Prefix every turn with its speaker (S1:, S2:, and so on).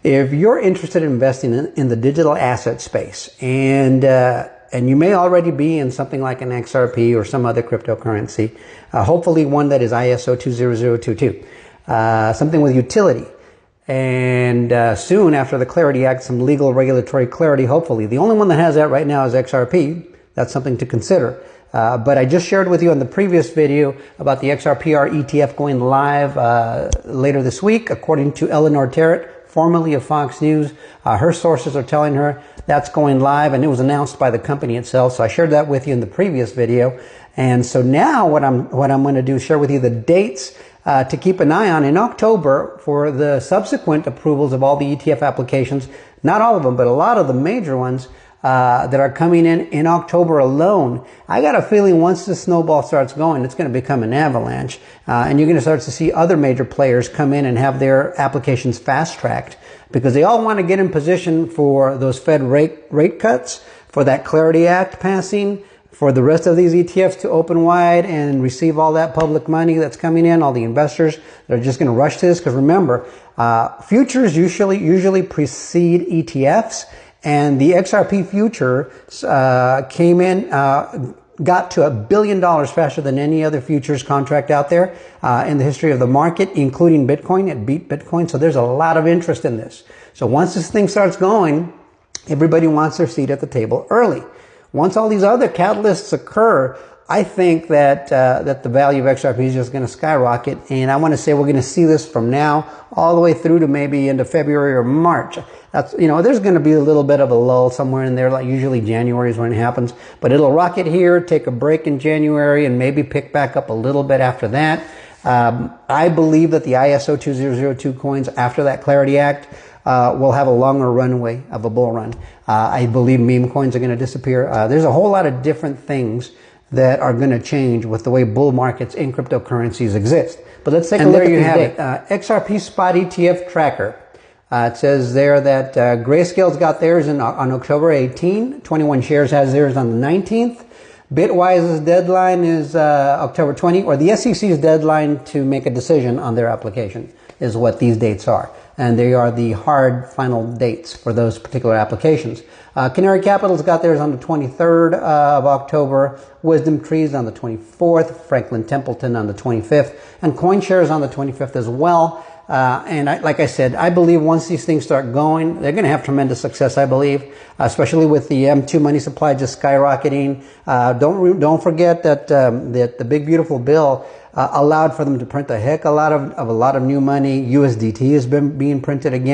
S1: If you're interested in investing in the digital asset space, and you may already be in something like an XRP or some other cryptocurrency, hopefully one that is ISO 20022, something with utility. And soon after the Clarity Act, some legal regulatory clarity, hopefully. The only one that has that right now is XRP. That's something to consider. But I just shared with you in the previous video about the XRPR ETF going live later this week, according to Eleanor Terrett, formerly of Fox News. Her sources are telling her that's going live, and it was announced by the company itself. So I shared that with you in the previous video. And so now what I'm going to do is share with you the dates to keep an eye on in October for the subsequent approvals of all the ETF applications. Not all of them, but a lot of the major ones that are coming in October alone. I got a feeling once the snowball starts going, it's going to become an avalanche. And you're going to start to see other major players come in and have their applications fast-tracked because they all want to get in position for those Fed rate cuts, for that Clarity Act passing, for the rest of these ETFs to open wide and receive all that public money that's coming in, all the investors that are just going to rush to this. Because remember, futures usually precede ETFs. And the XRP future came in, got to $1 billion faster than any other futures contract out there in the history of the market, including Bitcoin. It beat Bitcoin. So there's a lot of interest in this. So once this thing starts going, everybody wants their seat at the table early. Once all these other catalysts occur, I think that that the value of XRP is just going to skyrocket. And I want to say we're going to see this from now all the way through to maybe into February or March. That's, there's going to be a little bit of a lull somewhere in there, like usually January is when it happens. But it'll rocket here, take a break in January, and maybe pick back up a little bit after that. I believe that the ISO 2002 coins after that Clarity Act will have a longer runway of a bull run. I believe meme coins are going to disappear. There's a whole lot of different things that are going to change with the way bull markets in cryptocurrencies exist. But let's take a look at you have it. XRP Spot ETF Tracker. It says there that Grayscale's got theirs on October 18. 21 Shares has theirs on the 19th. Bitwise's deadline is October 20, or the SEC's deadline to make a decision on their application is what these dates are. And they are the hard final dates for those particular applications. Canary Capital's got theirs on the 23rd of October. Wisdom Trees on the 24th. Franklin Templeton on the 25th. And CoinShares on the 25th as well. And like I said, I believe once these things start going, they're going to have tremendous success, I believe, especially with the M2 money supply just skyrocketing. Don't forget that that the big beautiful bill allowed for them to print a heck a lot of new money. USDT has been being printed again.